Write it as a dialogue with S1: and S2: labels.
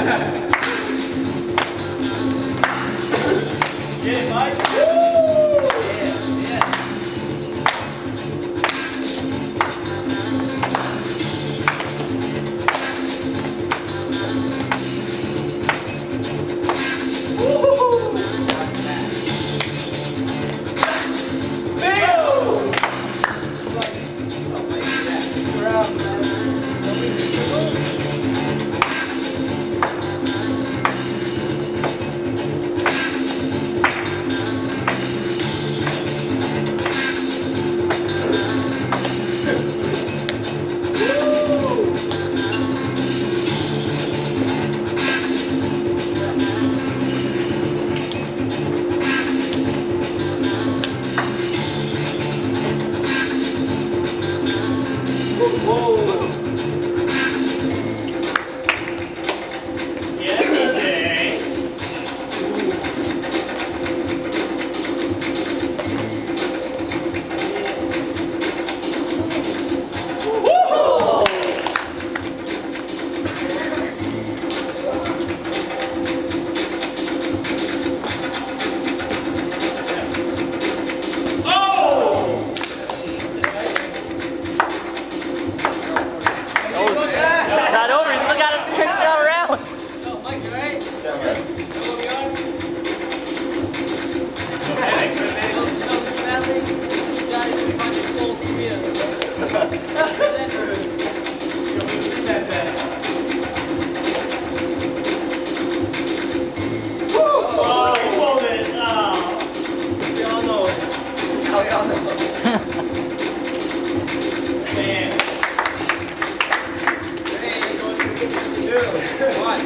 S1: Get it, Mike. Woo! Yeah, yeah. Whoa! Yeah, DJ. Woo! Oh!
S2: It's not over, you still got to 6 round.
S1: Yo, Mike, you alright? Yeah,
S3: Okay.
S1: You know where we are? Valley, Steve Johnny, 200 Seoul, Korea. Oh, you pulled it. Oh.
S3: We all know it. That's how we all know it.
S1: Man.
S3: Hey, what do you do?
S1: One.